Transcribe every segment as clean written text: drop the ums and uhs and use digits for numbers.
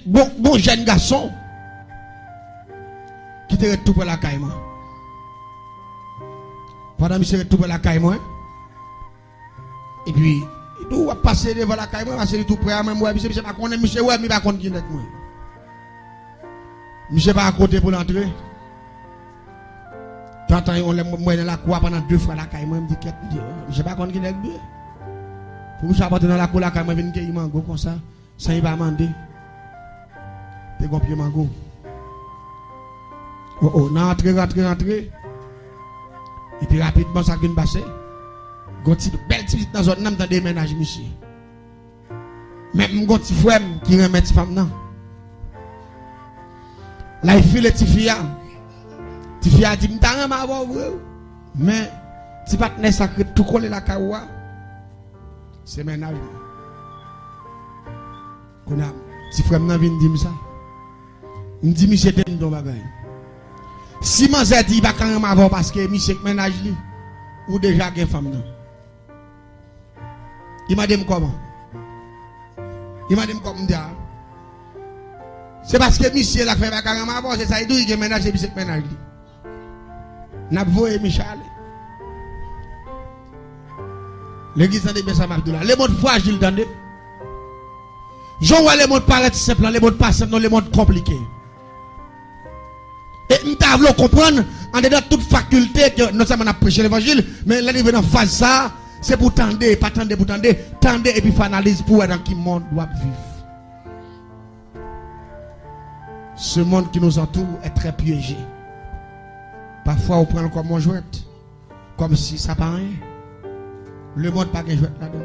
bon jeune garçon qui te tout pour la caille moi. Pendant monsieur tout pour la caille moi. Et puis il doit passer devant la caille moi, passer tout près même moi, monsieur pas connaître monsieur ouais, mais pas connaître qui net moi. Monsieur pas à côté pour l'entrer. T'entends on moi dans la cour pendant 2 fois la caille moi me dit qu'est monsieur pas connaître qui net bien. Pour ça porter dans la cour la caille moi venir cueillir mango comme ça, sans il pas demander. T'es gon pied mango. Oh, rentrez. Et puis rapidement ça vient passer. Gonti belle petite dans zone nan dans déménage monsieur. Même gonti frère qui remet femme nan. Là il file Tifia. Tifia dit m'ta ram avoir mais ti partenaire sacré tout coller la kawa. C'est ménage. Qu'on a ti frère nan vinn dire ça. Me dit monsieur t'aime ton bagay. Si Manzé dit pas quand même avant parce que monsieur ménage li ou déjà gen femme nan. Il m'a dit comment? Il m'a dit comment dire? C'est parce que monsieur l'a fait pas quand même avant, c'est ça il dit que ménage monsieur ménage li. N'a voyé Michel. L'église de Bessa Abdullah, les modes fragiles dans des Jean vois les modes paraître simples, les modes pas simples, non les modes compliqués. Et nous devons comprendre, en dedans toute faculté que nous sommes à prêcher l'évangile, mais là, dans phase ça, c'est pour tendre, pas tendre pour tendre, tendre et puis faire analyse pour voir dans quel monde doit vivre. Ce monde qui nous entoure est très piégé. Parfois, on prend le comme on jouette, comme si ça pas rien. Le monde pas de jouette là-dedans.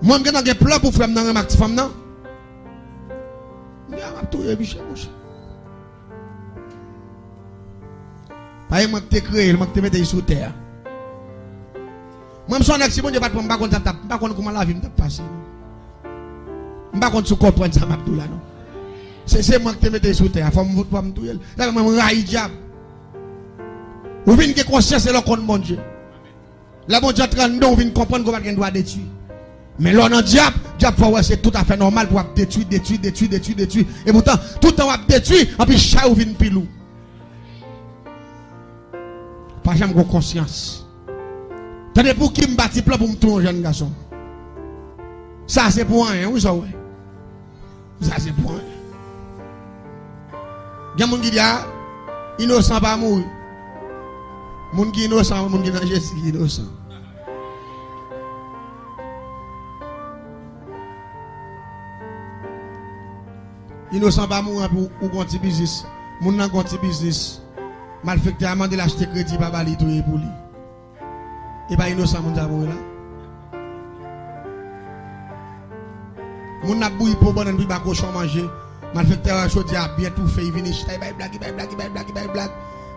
Moi, je suis un plan pour faire un actif femme, non? Je suis pas moi qui t'ai créé, moi qui t'ai mis sur terre. Moi je suis un accident, je ne sais pas comment la vie me passe. Je ne sais pas comment comprendre ça, Abdullah. C'est moi qui t'ai mis sur terre. Il faut me voter pour me tuer. Là, je me raille diable. Vous venez de conscience et l'on compte mon Dieu. Là, mon Dieu est en train de comprendre comment on doit détruire. Mais là, on diable, c'est tout à fait normal pour détruire. Et pourtant, tout le temps, on détruit, et puis chat ou vient pilou. Pas jamais de conscience. Tenez pour qui me bâtit plan pour me trouver un jeune garçon. Ça c'est pour rien, oui ça ouais. Ça c'est pour rien. Il y a des gens qui disent innocent pas mourir. Les gens qui innocent, les gens qui dans Jésus qui innocent. Innocent pas mourir pour un petit business. Les gens qui ont un petit business. Malfecté a demandé l'acheter crédit pas bali tout pour lui. Et pas innocent mon amour là. Mon n'a bouilli pour bonne puis ba cochon manger. Malfecté a choisi a bien tout fait, il vient chita, il blague.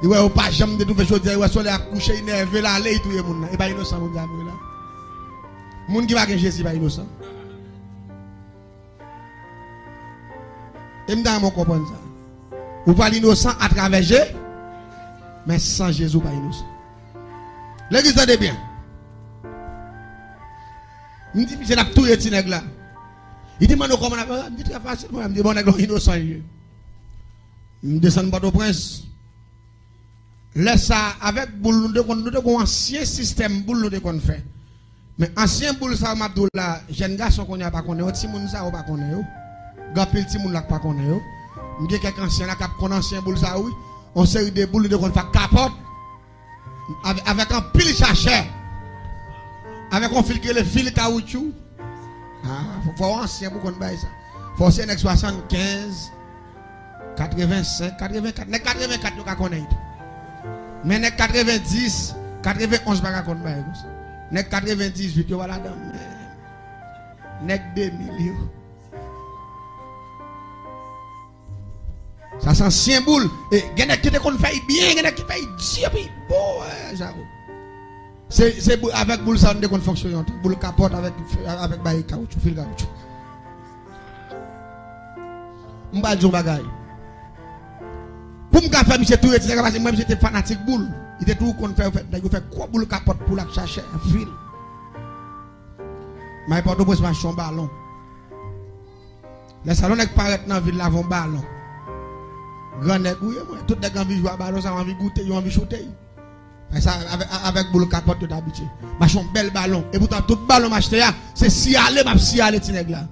Il ouais pas jamais de tout fait choisi, il ouais soleil a coucher énervé là, aller tout mon et pas innocent mon amour là. Mon qui va que Jésus pas innocent. Et m'dame mon comprendre ça. Ou pas l'innocent à travers Jésus. Mais sans Jésus, pas innocent. L'église de bien. Il dit, c'est la tout petit nègre là. Il dit, comment on a fait? Il dit, très facile. Il dit, bon, nègre innocent. Il descend pas au prince. Laisse ça avec boule de ancien système boule de qu'on fait. Mais ancien boule ça, Abdullah, jeune garçon qu'on a pas connaît, petit monde ça, on pas connaît. Gapil petit monde là pas connaît. Il dit, quelqu'un ancien là, qui connaît ancien boule ça, oui. On série de boules de qu'on fait capote avec un pile sachet avec un fil que le fil caoutchouc. Faut ancien pour qu'on baille ça. Faut ancien 75 85 84 nek 84 nous connaît. Mais nek 90 91 pas qu'on baille. Nek 98 yo voilà dedans. Nek 2000 yo. Ça c'est ancien boule. Et il y a qui te fait bien, il y a qui fait Dieu, bon, c'est avec boule ça on fonctionne. Boule capote avec bail caoutchouc, fil caoutchouc. M'ba dire bagay. Pour me faire monsieur tout etc. parce que moi j'étais fanatique boule. Il était tout qu'on fait quoi boule capote pour la chercher un fil. Mais pas de pose un ballon. Les salons qui paraissent dans la ville, là, vont ballon. Grand nèg, oui, tout les gens qui jouent à ballon, ça envie de goûter, ils ont envie de shooter. Ça, avec boule capote, tout habitué. Marche un bel ballon. Et pourtant, tout ballon m'acheter, c'est si aller, m'a si aller, ti nèg là.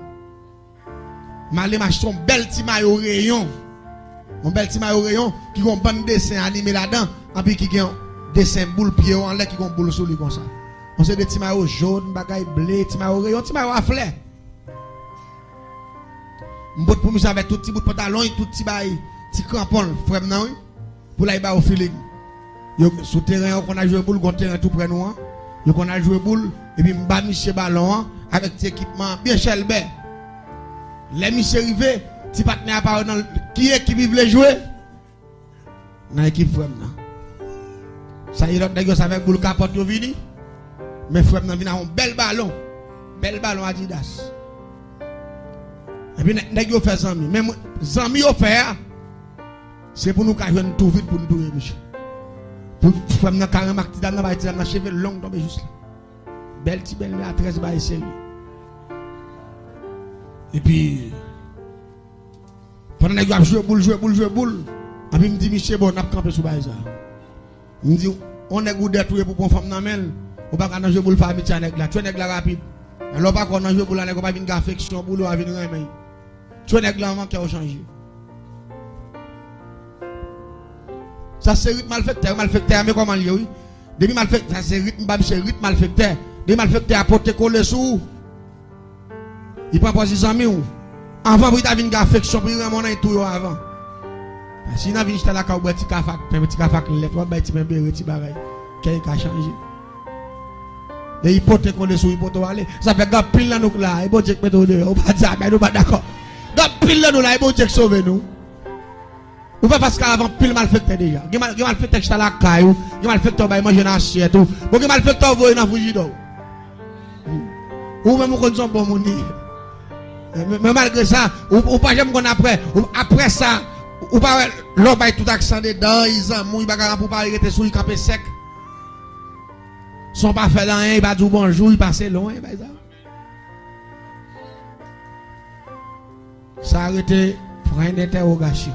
M'aller m'acheter un bel petit maillot rayon. Un bel petit maillot rayon qui a un bon dessin animé là-dedans. Et puis qui a un dessin boule pied en l'air qui a un boule sur lui comme ça. On sait des petits maillots jaunes, bagaille blé, petit maillot rayon, petit maillot à fleur. M'bot pour monsieur avec tout petit bout de pantalon, tout petit bail, petit crampon, frère non, pour là il va au feeling. Yo sur terrain on a joué boule, on terrain tout près nous. Yo on a joué boule et puis m'ba monsieur ballon avec petit équipement bien chelbé. Les monsieur arrivé, petit partenaire par dans qui est qui veut jouer dans l'équipe frère non. Ça y est l'autre nèg avec boule capote yo vini. Mais frère non vient un bel ballon Adidas. Et puis, nèg yo fait zami. Même zami yo fait, c'est pour nous qu'à jouer tout vite pour nous douer, monsieur. Pour faire un carrément qui dans la cheveux long tomber juste là. Belle petit belle à 13 bail sérieux. Et puis, pendant que je joué boule. Et puis, me dit, monsieur, bon, on a campé sous bail ça. Il me dit, on est goûté tout pour une femme dans mel. On va pas jouer boule famille nèg là. Tu nèg là rapide. Alors, pas qu'on a joué boule là, on va venir affection boule ou venir remettre. Tu nèg là qui a changé. Ça c'est rythme malfecteur mais comment lié oui. Depuis malfecteur c'est rythme malfecteur. Depuis malfecteur apporter coller sous. Il prend position ami ou. Avant pour il venir affection pour remonter tout avant. Si n'a vinn là ka petit cafak lettre va petit même petit bagaille. Qu'est-ce qui a changé? Et il porte coller sous il porte aller. Ça fait gap pile là nous là, et bon Dieu mettre dehors. On pas ça mais nous pas d'accord. Gap pile là nous là, et bon Dieu sauver nous. Ou pas parce qu'avant pile malfecteur déjà. Qui malfecteur qui la caillou, qui malfecteur va manger dans assiette ou. Bon qui malfecteur voyer dans frigidaire. Ou même on connaît bon monde. Mais malgré ça, ou pas j'aime qu'on après ça, ou pas l'homme va tout accent dedans, ils en mouillent bagarre pour pas arrêter sous il camper sec. Son pas fait rien, il va dire bonjour, il passe loin, ça a arrêté point d'interrogation.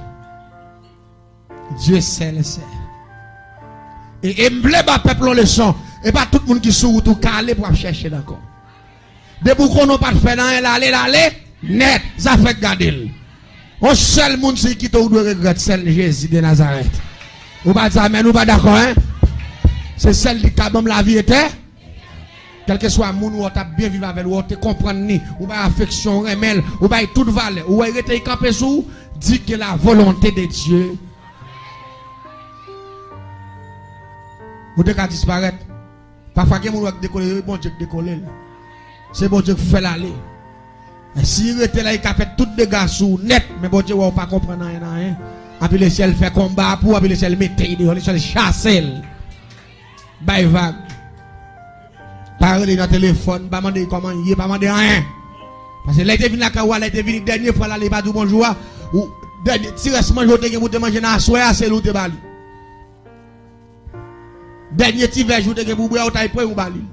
Dieu sait le sait. Et m'blé ba peuple on le son. Et pas tout le monde qui sous tout calé pour chercher d'accord. Dès qu'on n'a pas fait rien, l'aller, net, ça fait garder. On seul monde qui doit regretter, c'est Jésus de Nazareth. Ou pas ça, mais nous pas d'accord, hein? C'est celle qui a la vie était. Quel que soit le monde où tu as bien vivre avec lui, ou tu comprends ni, ou pas affection, remel, ou pas toute valeur, ou arrêter camper sous, dit que la volonté de Dieu. Vous devez disparaître. Parfois, il y a des gens qui décollent, bon Dieu décoller. C'est bon Dieu qui fait l'aller. Si il était là, il a fait tout dégâts sous net, mais bon Dieu, vous ne pas comprendre rien. Et puis le ciel fait combat pour, et puis le ciel mette, le ciel chasse. Bye vague. Parler dans le téléphone, pas demander comment il est, pas demander rien. Parce que là, il est venu là, il est venu dernière fois là, il pas dit bonjour. Ou dernier, si reste manger, vous te manger dans la soirée, c'est l'autre bali. Dernier petit verre, vous te boire, vous t'aille prêt ou bali.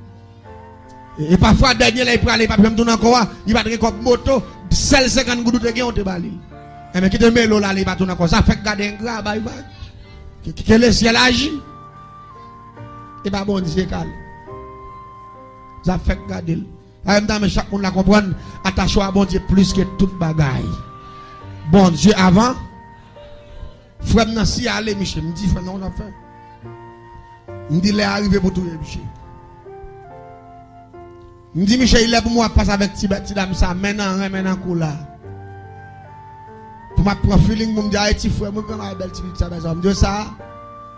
Et parfois, dernier là, il prend les papiers, il encore, il va tenir comme moto, celle 50 gouttes de gain, on te bali. Et mais qui te met l'eau là, il va tourner encore. Ça fait garder un gras, bye bye. Que le ciel agit. Et pas bon Dieu calme. Ça fait garder. En même temps, chaque monde la comprendre, attache à bon Dieu plus que toute bagaille. Bon Dieu avant. Frère Nancy allez Michel, me dit frère non on a fait. Me dit il est arrivé pour tout Michel. Me dit Michel il est pour moi passer avec petit dame ça maintenant coup là. Pour ma prendre feeling me dit petit frère moi quand belle petite ça me dit ça.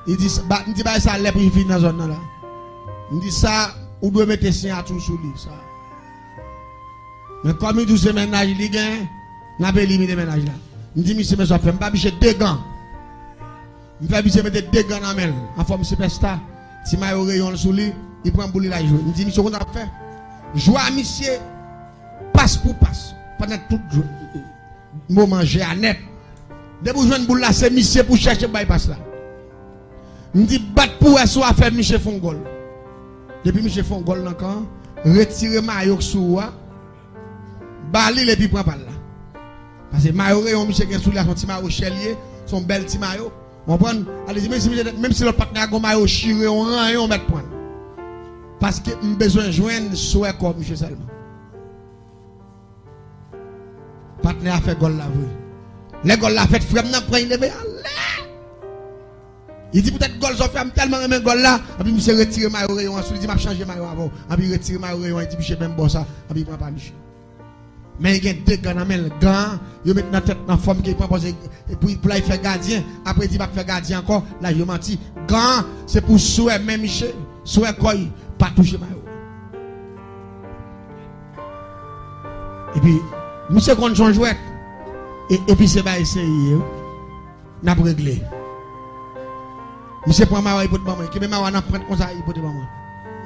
Il dit me dit ça les pour finir dans zone là. Me dit ça ou doit mettre signature sur lui ça. Mais comme il dit ce ménage il gagne, n'a pas limité ménage là. Me dit monsieur ça fait pas bicher deux gants. Me fait bicher mettre deux gants dans main en forme superstar. Si ma rayon sur lui, il prend boule la jouer. Me dit monsieur qu'on a fait. Joie monsieur passe pour passe pendant tout moment j'ai à net. Dès que vous jouez boule là c'est monsieur pour chercher bypass là. Me dit battre pour soit faire monsieur font goal. Depuis monsieur font goal encore, retirer maillot sur bali et puis prend pas là. Parce que maillot rayon monsieur qui est sous la son petit maillot chelier, son bel petit maillot. On prend allez même si le partenaire a un maillot chiré on rang on met prendre. Parce que j'ai besoin de joindre souhait comme monsieur seulement. Partenaire a fait gol la vrai. Les gol la fait frère n'a prend lever il dit peut-être gol j'en fait tellement aimer gol là, et puis monsieur retire maillot rayon ensuite il dit m'a changer maillot avant, et puis retire maillot rayon il dit monsieur même bon ça, et puis il prend pas monsieur. Mais il y a deux gants dans le gants, il met dans la tête dans la forme qui prend pour il faire gardien, après il va faire gardien encore, là il menti. Gants c'est pour souhait même monsieur, souhait quoi pas toucher maillot. Et puis monsieur quand son jouet et puis c'est pas essayer n'a pas réglé. Monsieur prend ma pour maman, qui même ma n'a prendre comme ça pour maman.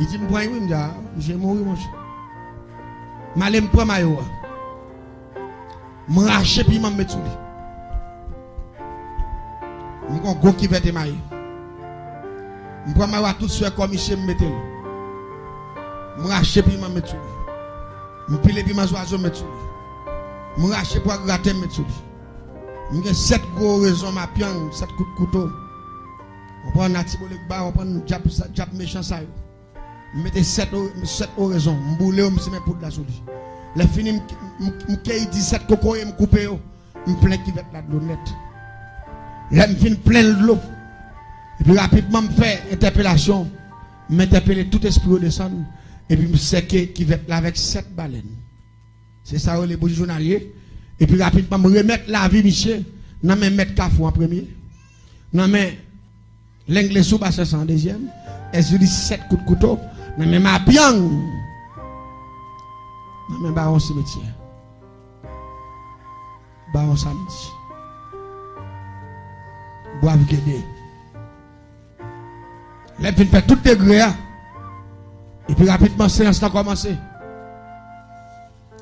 Il dit me prend oui me dit monsieur mourir mon cher. Malé me prend maillot. Me racher puis m'a mettre sous lui. M'gon go qui vete maillot. Me prend maillot tout sur comme monsieur me mettre. Me racher puis m'a mettre sous lui. Me pile puis m'a oiseau mettre sous lui. Me racher pour gratter mettre sous lui. Me 7 gros raisons ma piang, 7 coups de couteau. On prend un atibole bas, on prend un jap méchant ça. Mettez 7 oraisons, m'boule ou m'se met pour de la souris. Les fini m'kei 17 coco et m'coupe yo, m'plein qui va de l'eau net. Là m'fin plein de l'eau. Et puis rapidement m'fait interpellation, m'interpeller tout esprit descendre et puis m'séquer qui va là avec 7 baleines. C'est ça les beaux journaliers. Et puis rapidement me remettre la vie monsieur, nan men mettre Kafou en premier. Nan men l'anglais sous basse en deuxième, et je dis 7 coups de couteau, nan men ma piang. Nan men baron cimetière. Baron samedi. Boave guédé. Là, il fait tout degré. Et puis rapidement, séance a commencé.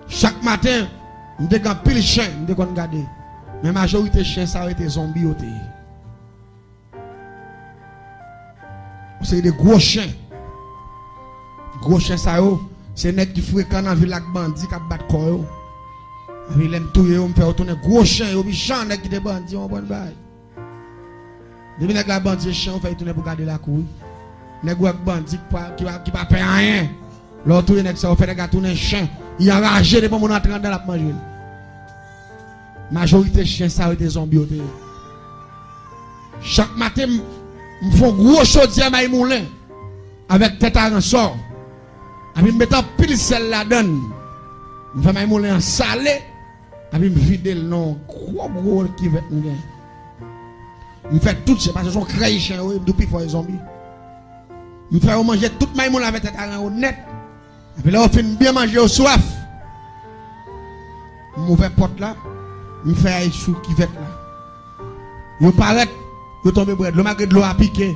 Chaque matin, je me dis pile chien, je me dis garder. Mais la majorité des chiens, ça a été zombies. C'est des gros chiens. Gros chiens, ça c'est des qui fréquentent dans la ville de bandits qui battent corps. Ils aiment tout, ils me fait retourner gros chiens, ils méchants qui des bandits, on bon bail. Depuis que la bandit chien, on fait tourner pour garder la cour. Les gros bandits qui pas payer rien. L'autre ça fait des gars tourner chien, il a enragé depuis mon entrée dans la manger. Majorité chien ça a été zombies. Chaque matin me font gros chaudière maï moulin avec tête à ressort. Et puis me mettant pile sel la donne. Me fait maï moulin salé et puis me vider le nom gros qui va me gagner. Me fait tout c'est parce que son craï chien depuis fois les zombies. Me fait manger toute maï moulin avec tête à net. Et puis là on fait bien manger au soif. Mauvais porte là. Me fait un chou qui va là. Yo paraît yo tombe bread, le malgré de l'eau a piqué.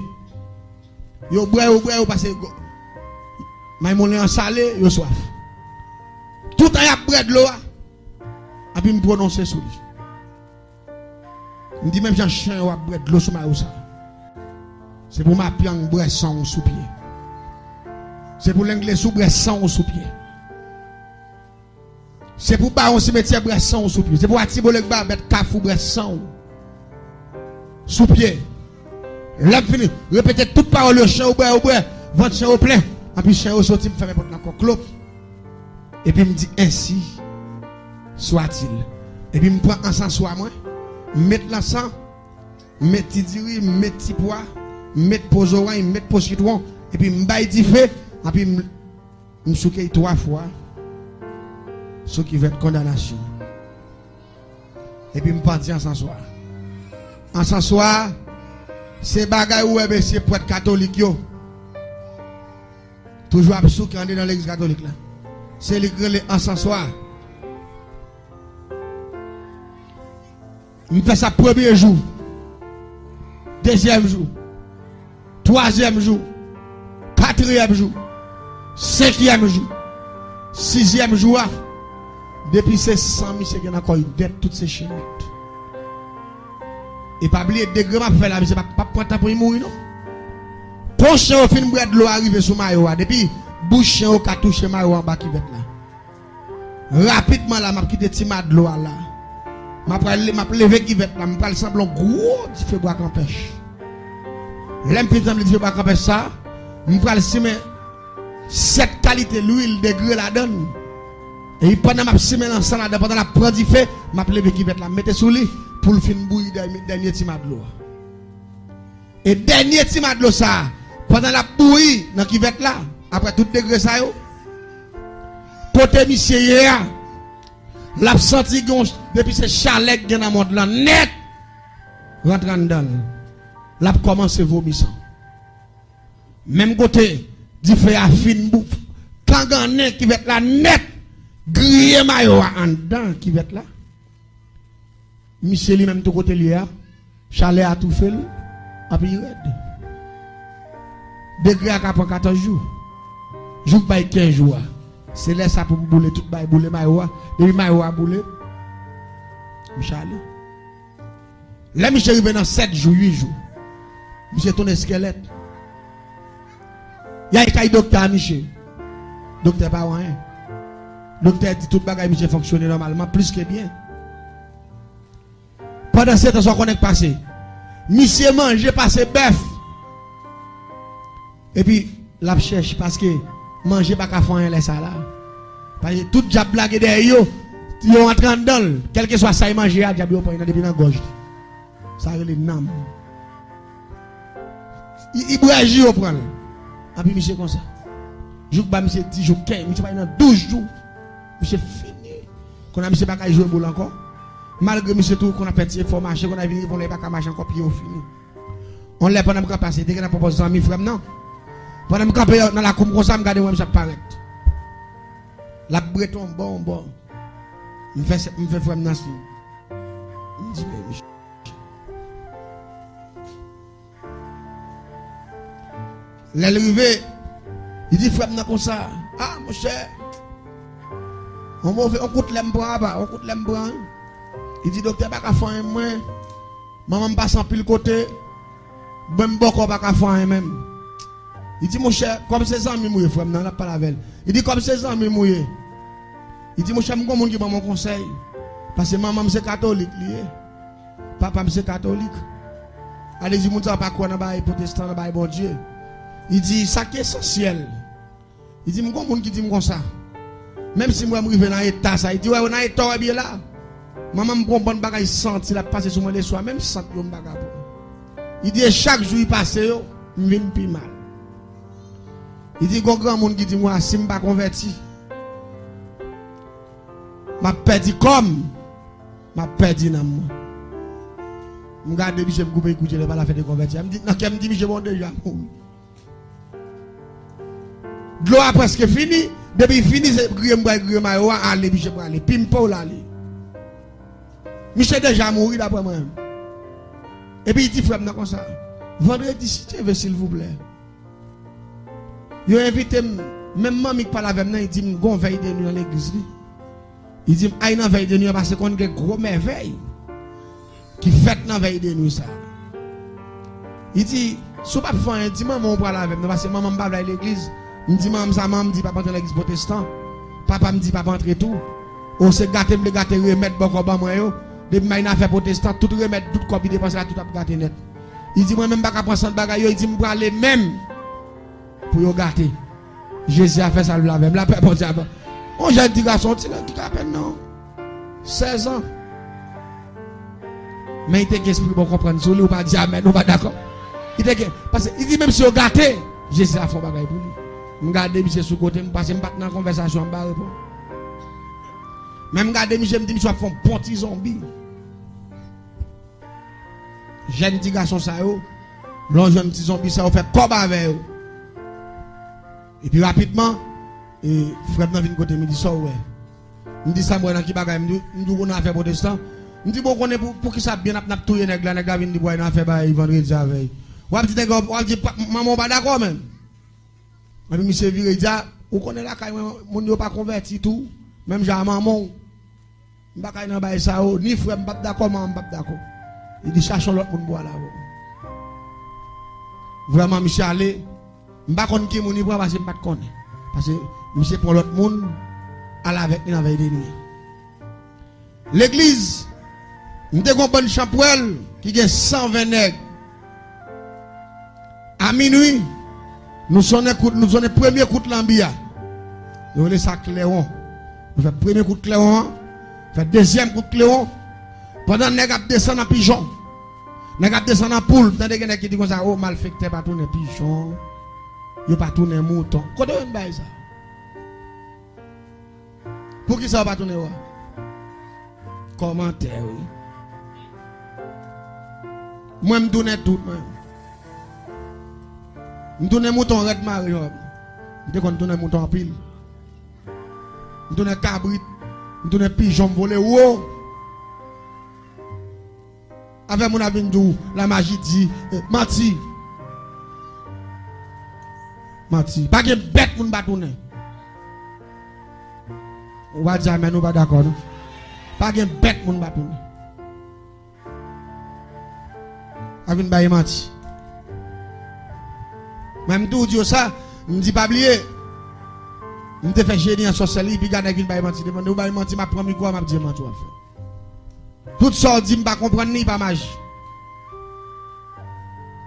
Yo boire parce que maïmoulin en salé, yo soif. Tout a y bread l'eau. A puis me prononcer sur lui. Me dit même j'en chien ou bread l'eau sur ma ça. C'est pour ma piang bread sang sous pied. C'est pour l'anglais sous bread sang sous pied. C'est pour baron cimetière bread sang sous pied. C'est pour atibole barbet Kafou bread sang sous pied. Là, fini. Répétez toute parole, le chien au bois, votre chien au plein. Et puis, chien au sorti, me fait répondre encore clope. Et puis, me dit ainsi soit-il. Et puis, me prend encens soit moi, mettre l'encens, mettre diri, mettre pois, mettre pozoin, mettre pochitron. Et puis, me baille du feu. Et puis, me souquille 3 fois. Ce qui va être condamnation. Et puis, me parti encens soit. En ce soir, c'est bagaille ou c'est pour être catholique. Toujours absous qui est dans l'église catholique. C'est le en ce soir. Il fait ça premier jour, deuxième jour, troisième jour, quatrième jour, cinquième jour, sixième jour. Depuis ces 100 000, c'est qu'il y a encore une dette toutes ces chaînes. Et pas oublier degré m'a fait là, c'est pas prendre pour mourir non. Ton chien au fin de l'eau arrive sur maillot depuis bouche chien au ka toucher maillot en bas qui va là. Rapidement là m'a quitté tima de l'eau là. m'a levé qui va là, m'a semblant gros du feu bois campèche. L'aime petit du feu bois campèche ça, m'a semer cette qualité l'huile degré la donne. Et pendant m'a semer ensemble là pendant la prendre du feu, m'a levé qui va là, mettez sous lui pour le fin bouillir dernier timat de l'eau. Et dernier timat de l'eau ça, pendant la bouillie dans qui va là, après tout degré ça yo, côté monsieur hier, l'a senti depuis ce chalet qui est dans le monde là, net, rentrant dedans, l'a commencé à vomir. Même côté, du fait à fin bouffe, quand on qui va être là, net, grillé maillot en dedans qui va être là. Monsieur lui-même, tout côté lui, chalet a tout fait, a puis red. Degré à 14 jours, jour by 15 jours. C'est là ça pour bouler tout bail bouler maïwa depuis maïwa bouler Michel là Michel arrivé dans 7 jours 8 jours Michel ton squelette il y a un docteur Michel docteur pas rien docteur dit tout bagage Michel fonctionner normalement plus que bien pendant 7 ans ça qu'on est passé Michel manger passer bœuf et puis la cherche parce que manger pas qu'à faire un ça là. Parce que tout diable blague derrière yo entrant dedans, quel que soit ça il manger diable yo prend depuis dans gorge. Ça les nam. Il bourgeois yo prend. Et puis monsieur comme ça. Jour ba monsieur 10 jours 15, monsieur pas dans 12 jours. Monsieur fini. Qu'on a monsieur pas qu'à jouer boule encore. Malgré monsieur tout qu'on a fait information qu'on a venu on les pas qu'à marcher encore puis on fini. On l'a pendant qu'on passer dès qu'on a proposé ami frère non. Pendant que je campe dans la cour, je regarde moi, je paraît. La breton, bon. Je fais frère Nancy. Je dis, mais. L'arrivée, il dit, frère, comme ça. Ah, mon cher. On coûte l'embran, on coûte l'embran. Il dit, docteur, pas qu'à faire un moins. Maman passe en pile côté. Même beaucoup pas qu'à faire un même. Il dit, mon cher, comme ses amis mouillés, frère, non, on n'a pas la veille. Il dit, comme ses amis mouillés. Il dit, mon cher, je suis qui m'a mon conseil. Parce que maman, c'est catholique, papa, c'est catholique. Allez-y, mon pas quoi dans le protestant, dans le bon Dieu. Il dit, ça qui est essentiel. Il dit, mon monde qui dit comme ça. Même si moi, je suis dans l'état, ça, il dit, ouais, on a un état bien là. Maman, me prend bon bagage, il sent, il a passé sur moi les soirs, même sans bon bagage. Il dit, chaque jour, il passe, je viens plus mal. Il dit, grand monde qui dit, moi, si je ne suis pas converti, je perdu comme, je perdu dans moi. Je regarde, je me coupe, écoute, je n'ai pas la fête de convertir. Je me dis, je suis déjà mort. De l'eau a presque fini, depuis fini, c'est grillé, aller, je vais aller, pimpo, aller. Michel déjà mort d'après moi. Et puis il dit, frère, comme ça, vendredi, si tu veux, s'il vous plaît. Il a invité, même maman qui parle avec moi, il dit, je vais veille de nuit dans l'église. Il dit, je vais veille de nuit parce qu'on a une grosse merveille qui fait dans la veille de nuit. Il dit, si vous ne pouvez pas faire, maman, on parle avec moi parce que maman ne parle pas à l'église. Il dit, maman, me dit, papa, dans l'église protestante. Papa me dit, papa, entrer tout. On se gâte, me gâte, remettre beaucoup de moi. Depuis que je fais protestant, tout remettre, tout copie dépense là, tout a gâté net. Il dit, moi-même, je ne vais pas prendre ça de bagaille. Il dit, je vais aller même pour vous gâter. Jésus a fait ça, la même. La paix, bon Dieu. On j'ai dit, garçon, tu as peine, non? 16 ans. Mais il était qu'esprit pour comprendre. Si vous pas dit amen, nous pas d'accord. Parce qu'il dit, même si vous gâtez, Jésus a fait bagaille pour lui. Je regarde monsieur sous côté, je passe dans la conversation en bas. Même regarde monsieur, je me dis, je vais faire un bon petit zombie. Jeune petit garçon, ça, l'on jeune petit zombie, ça, on fait comme avec eux. Et puis rapidement, frère vient côté, me dit ça, ouais. Me dit ça, moi, dans qui bagaille, me dit, on a fait protestant. Me dit, bon, on est pour qui ça bien, n'a tout yé, nèg la, nèg la, vient dit, on a fait, vendredi, avec. Ou dit, maman, pas d'accord, même. Et puis, monsieur viré, il dit, vous connaissez la caille, mon n'est pas converti, tout. Même j'ai maman, je ne sais pas ça, ni frère, je ne suis pas d'accord, je ne suis pas d'accord. Il dit, cherchons l'autre monde boire là. Vraiment, monsieur, allez, je ne sais pas qui est parce que je ne sais pas connaître. Parce que monsieur pour l'autre monde, à la avec nous dans la veille de nuit. L'église, Nous avons une bonne champouelle qui a 120 nègres. À minuit, nous sommes le premier coup de l'ambia. Nous avons ça clairon. Nous faisons le premier coup de clairon. Nous faisons le deuxième coup de clairon. Pendant que nous avons descendu en pigeon. Nous avons descendu en poule. Vous avez des gens qui disent ça, oh, malfecté, pas tourner pigeon. Il pas tourner mouton. Comment on va ça? Pour qui ça va pas tourner? Commentaire, oui. Moi, je me donne tout. Je me donne mouton red marie. Je me donne mouton en pile. Je me donne cabrit. Je me donne pigeon volé. Wow! Avec mon avenir, la magie dit, Mati. Mati. Pas de bête pour nous battre. On va dire, mais nous pas d'accord. Pas de bête pour nous battre. Avec une Mati. Même tout dit ça, je ne dis pas oublier. Je me fais génie en sorcellerie, puis garde avec une Mati. Je me Mati, ma première quoi, je me dis, Mati, on va faire. Tout ça, je ne pas comprendre ni pas magie.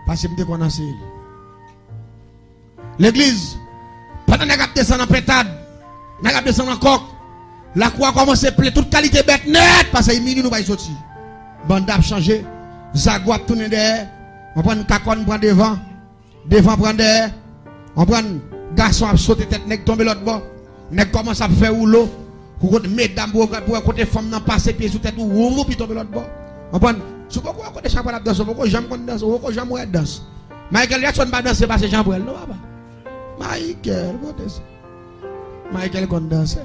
Parce que je me déconnaisse. L'église, pendant que nous descendons en pétade, nous descendons en coq, la croix commence à plaire, toute qualité bête net, parce que minuit nous va y sortir. Bande a changé, Zago a tourné derrière, on prend une cacone, on prend devant prend derrière, on prend garçon à sauter tête, nèg tomber l'autre bord, nèg commence à faire rouleau, pour mesdames pour côté femme nan passer pied sous tête ou puis tomber l'autre bord. On prend sous pourquoi côté chapeau la danse, pourquoi jamais danse, pourquoi jamais danse. Michael Jackson pas danser parce que Jean Brel non pas. Michael qu'on danse.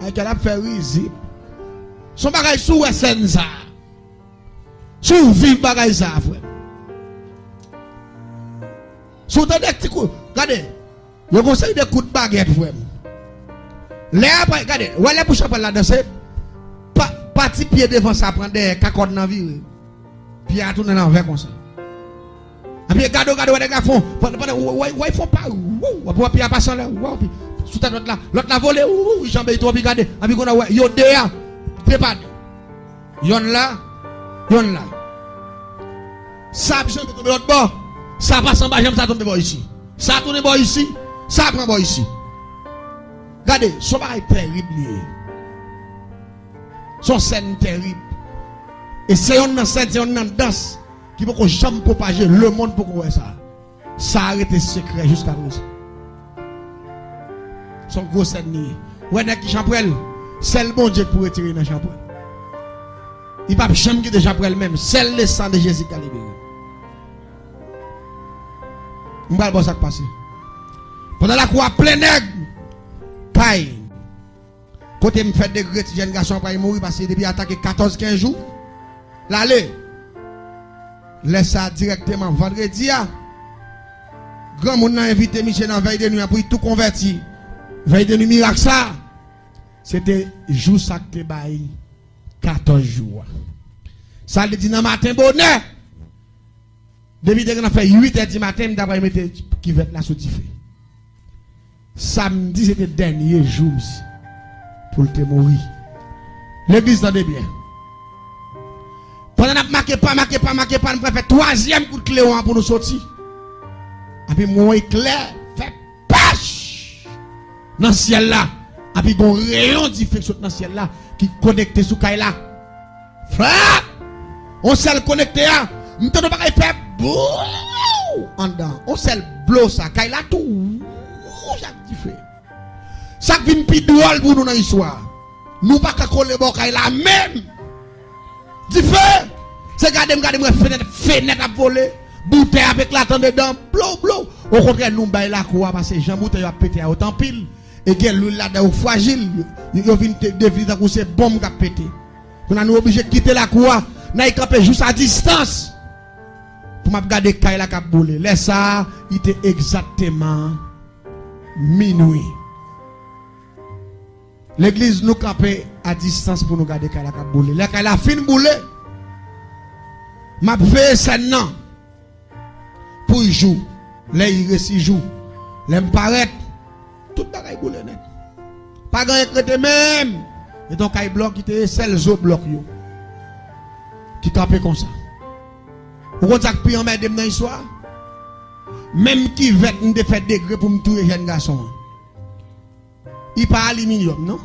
Michael a fait risible. Son bagage sous scène ça. Sous vivre bagage ça frère. Sous des petits coups. Regardez. Je conseille des coups de baguette frère. Les après regardez, ouais pour chapeau la danser. Parti pied devant ça prendre des cacottes dans vie. Puis à tourner l'envers comme ça. Et puis gado les gars font ouais ils font pas pour puis passant là sous ta l'autre là volé jambe et toi puis regarder et puis qu'on a yo derrière départ yon là ça jambe tomber l'autre bord ça passe en bas jambe ça tombe bord ici ça tourne bord ici ça prend bord ici regardez son bail terrible son scène terrible et c'est une scène c'est une danse qui peut jamais propager le monde pour voir ça. Ça a arrêté secret jusqu'à présent. Son gros ennemi. Ouais, qui champrel, c'est le bon Dieu pour retirer dans champrel. Il ne peut jamais quitter champrel même. C'est le sang de Jésus qui a libéré. On va voir ça passer. Pendant la croix plein nègre, paille. Côté me fait des gretes, jeune garçon pas mourir parce que depuis attaqué 14-15 jours. L'aller. Laisse ça directement vendredi. Grand monde a invité Michel dans veille de nuit pour tout convertir. Veille de nuit miracle ça. C'était jour ça que bail 14 jours. Ça le dit dans matin bonheur. Depuis que on a fait 8h du matin d'après mettre qui va être là sous fait. Samedi c'était dernier jour pour te mourir. L'église tendez bien. Pendant qu'on marqué pas, nous faire troisième coup de clé pour nous sortir. Et puis, mon éclair fait pâche dans le ciel là. Et puis, un rayon diffusion dans le ciel là qui connecté sous Kaila là. Frère, on s'est connecté à. Nous ne pas faire bouh en dedans. On s'est blow ça. Kaila là tout. Ça vient plus drôle pour nous dans l'histoire. Nous pas qu'à coller bon Kaila là même. Du feu, c'est garder fenêtre à voler, bouteille avec la tente dedans, blow. Au contraire, nous baillons la cour parce que Jean Bouteille a pété à autant pile. Et que l'huile là est fragile, il vient de pour ces bombes qui a pété. On a nous obligé de quitter la cour, n'a campé juste à distance. Pour regarder Kaila la cap boule. Laisse ça, il était exactement minuit. L'église nous campait à distance pour nous garder Kaila la boule. La Kaila fin boule. M'a fait ça non. Pour jouer. Là il reste joue. L'aime paraître tout bagaille boule net. Pas grand crété même. Et ton caille bloc qui était seul zo bloc yo. Qui campait comme ça. Vous comprenez que en mettre dans l'histoire? Même qui veut nous faire degré pour me tuer jeune garçon. Il pas aluminium, non?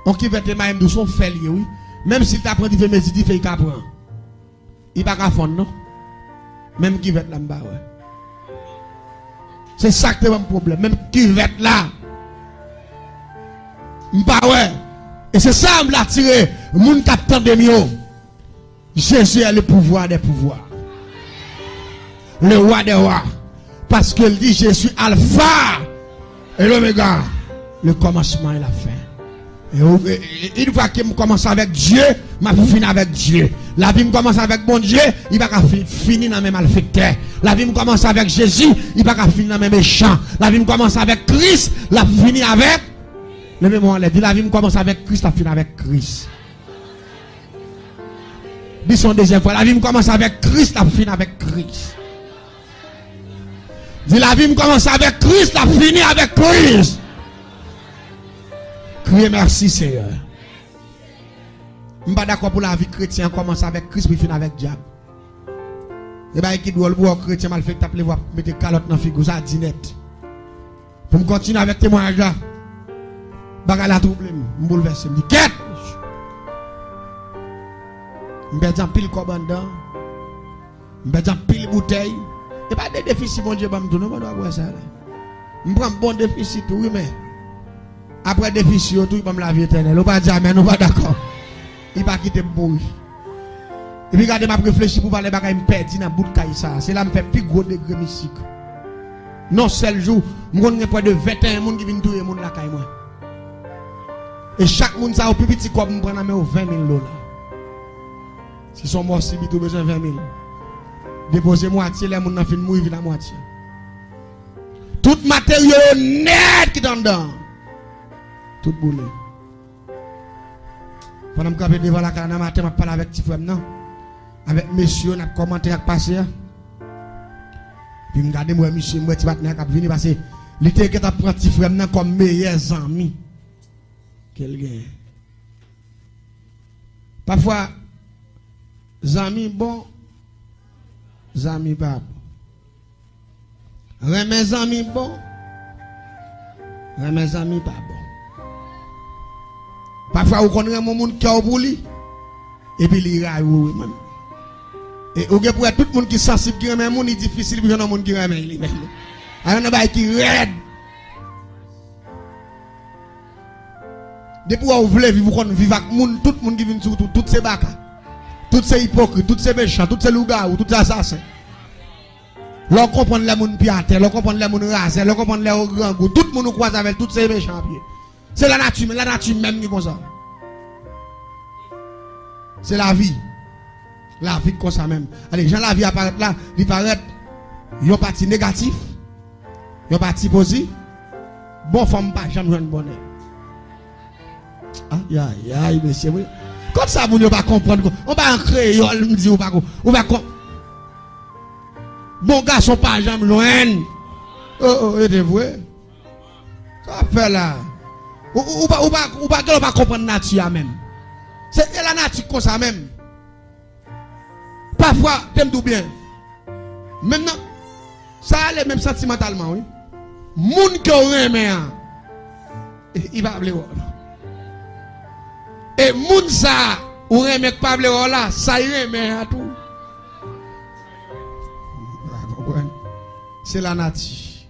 On qui veut te même de son fait oui. Même si tu apprends, tu fais métier, tu fais qu'apprend. Il pas qu'à fond, non? Même qui veut là bas ouais. C'est ça que c'est un problème. Même qui veut là. M'pas ouais. Et c'est ça me l'a tiré. Moun capteur de mio. Jésus a le pouvoir des pouvoirs. Le roi des rois. Parce qu'il dit je suis alpha et l'oméga. Le commencement et la fin. Et une fois qu'il commence avec Dieu, ma fini avec Dieu. La vie me commence avec bon Dieu, il va pas finir dans mes malfaiteurs. La vie me commence avec Jésus, il va pas finir dans mes méchants. La vie me commence avec Christ, la fini avec le même moment. La vie me commence avec Christ, la fini avec Christ. Dis son deuxième fois, la vie me commence avec Christ, la fini avec Christ. Dis la vie me commence avec Christ, la fini avec Christ. Criez merci Seigneur. Je ne suis pas d'accord pour la vie chrétienne commence avec Christ puis finit avec le diable. Et bien qui doit le chrétien mal fait taper voir mettre calotte dans la figure ça dit net. Pour me continuer avec témoignage là. Bagarre la trouble me bouleverser me dit quête. Me perdre pile coban dedans. Me perdre pile bouteille. Et pas des déficits mon Dieu va me donner, on doit voir ça là. Me prend bon déficit oui mais après déficit tout il va me la vie éternelle. On pas dire amen, on pas d'accord. Il va quitter mourir. Et puis regardez m'a réfléchi pour parler bagaille me perdre dans bout de caille ça. C'est là me fait plus gros degré mystique. Non seul jour, m'gon près de 21 monde qui viennent touyer monde la caille moi. Et chaque monde ça au plus petit quoi me prend dans 20 000 $. Si son mort si tout besoin 20 000. Déposer moitié les monde n'a fin mourir la moitié. Tout matériel net qui dans dedans. Tout boule. Pendant que je suis devant la caméra, matin, je parle avec petit frère, non? Avec monsieur, on a commenté avec passé. Puis je regarde moi, monsieur, moi, petit partenaire qui venu parce que l'été que tu as pris petit frère comme meilleurs amis. Quel gain. Parfois, amis bon, amis pas bon. Mes amis bon, mes amis pas bon. Parfois, vous connaissez mon monde qui a pour lui. Et puis, il raille. Et vous pour tout le monde qui est sensible, qui remet mon monde, c'est difficile pour un monde qui remet lui-même. Il y a un monde qui raide. Depuis que vous voulez vivre avec monde, tout le monde qui vient sur tout, tous ces bacs, tous ces hypocrites, tous ces méchants, tous ces loups-garous, tous ces assassins. L'on comprend les gens piatés, l'on comprend les gens rasés, l'on comprend les grands goûts, tout le monde croise avec tous ces méchants pieds. C'est la nature même qui est comme ça. C'est la vie. La vie comme ça même. Allez, Jean la vie apparaît là, il paraît, il y a un parti négatif, il y a un parti positif. Bon femme pas jamais une bonne. Aïe aïe monsieur. Comme ça vous ne pas comprendre. On va en créole me dit on va bon garçon pas jamais loin. Oh, c'est vrai. Ça fait là. Ou pas comprendre la nature même. C'est la nature comme ça même. Parfois, t'aimes tout bien. Maintenant, ça allait même sentimentalement, oui. Moun qui aurait aimé, il va appeler. Et moun ça, ou aimé pas appeler là, ça y aimé à tout. C'est la nature.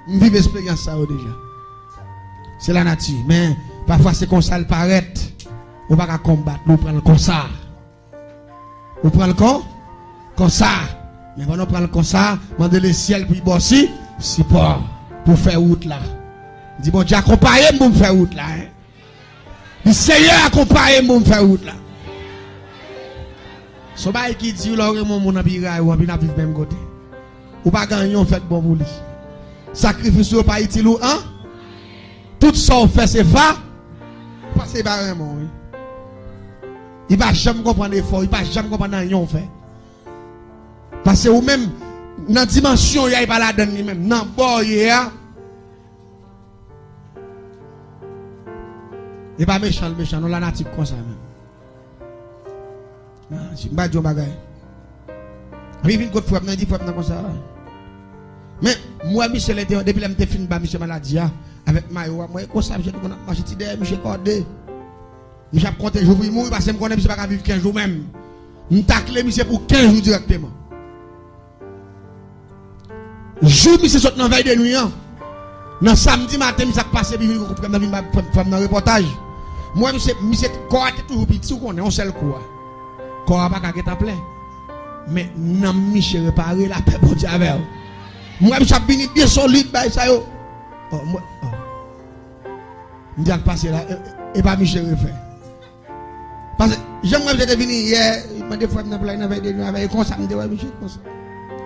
Je vis l'expérience ça déjà. C'est la nature. Mais parfois c'est comme ça le paraît. On va pas combattre. On prend comme ça. On prend le corps comme ça. Mais on prend le comme ça. Demander le ciel puis bosser. C'est pas pour faire route là. Dis bon Dieu accompagne pour me faire route là. Le Seigneur accompagne pour me faire route là. Ce bail qui dit là mon abiraille ou bien vivre même côté. Ou pas gagner on fait bon pour lui. Sacrifice au pas utile ou hein? Tout ça on fait c'est pas passer barrément oui. Il va jamais comprendre l'effort, il va jamais comprendre rien on fait. Parce que ou même dans dimension il y a pas là dedans même dans bord Et pas méchant, non, la nature comme ça même. Je ne sais pas dire bagay. Mais il vient de fois, il dit fois comme ça. Mais moi, Michel, depuis que je fini par Michel Maladie, avec Mayo, moi, comme ça, je suis marché derrière Michel Cordé. Je vais compter jours pour mourir parce que je connais Michel pas vivre 15 jours même. Je tacle Michel pour 15 jours directement. Jour, Michel sort dans la veille de nuit. Dans samedi matin, Michel passe, puis il vient dans le reportage. Moi, Michel, corps est toujours petit, on est un seul coup. Corps n'a pas qu'à plein. Mais non, Michel réparé la paix pour Dieu avec. Moi, je suis venu bien solide, ça yo. Oh, moi, je dis passer là, et pas Michel refait. Parce que j'aimerais que venu hier, il m'a dit, il m'a dit, comme ça, Michel, comme ça.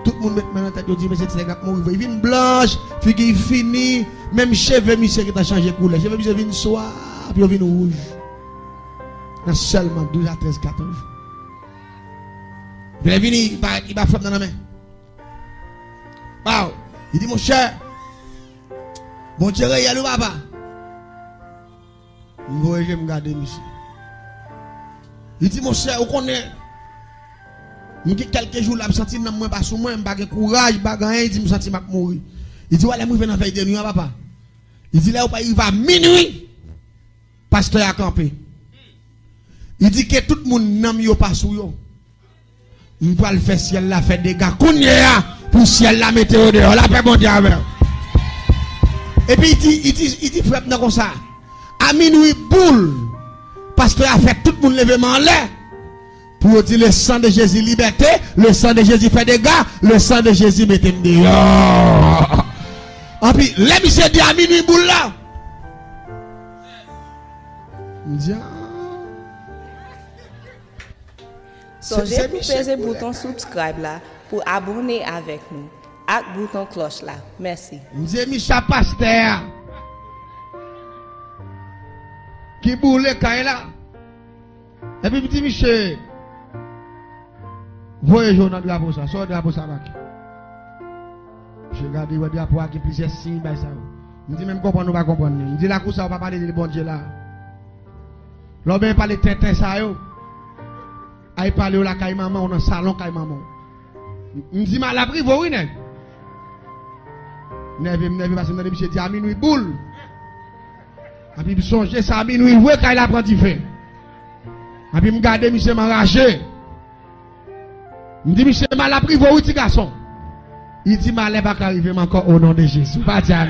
Tout le monde met dans tête, il dit, mais c'est un gars qui il vient blanche, figure fini, même cheveux Michel qui a changé de couleur. Cheveux Michel vient soir, puis il vient rouge. Dans seulement 12 à 13, 14 jours. Puis il est venu, il va frapper dans la main. Wow. Il dit, mon cher, bon Dieu, il y a le papa. Je vais me garder, monsieur. Il dit, mon cher, vous connaissez. Je dis quelques jours là, je me sens que moi, parce que moi, je n'ai pas courage, je n'ai pas rien, je me sens que je mourir. Il dit, voilà, je vais dans la veille de nuit, papa. Il dit, là, il va à minuit, pasteur a campé. Il dit que tout le monde n'a pas sous yo. Je vais le faire ciel là, faire des gars. Pour ciel la météo dehors, la paix bon Dieu avec. Et puis il dit frère comme ça. À minuit boule. Pasteur a fait tout le monde lever en l'air. Pour dire le sang de Jésus liberté, le sang de Jésus fait des gars, le sang de Jésus mettez dehors. Et puis les messieurs dit à minuit boule là. Songez pour peser le bouton subscribe là pour abonner avec nous. Avec le bouton cloche là. Merci. M'dit Michel Pasteur qui boule quand là. Et puis petit Michel voyez journal drapeau ça, sort drapeau ça là. Je regarde le drapeau qui plusieurs signes by ça. M'dit même comprendre ou pas comprendre. M'dit la cour ça on va parler de bon Dieu là. L'homme parler tête ça yo. Aïe parler au la caille maman, on a un salon caille maman. Je dis mal la prive, oui, ne? Neve, parce que je dis à minuit boule. Et puis, je songe ça à minuit, oui, quand il apprend du fait. Et puis, je regarde, monsieur m'enrager. Je dis, monsieur mal la prive, oui, petit garçon. Il dit, mal, pas qu'arriver encore au nom de Jésus. Pas dire.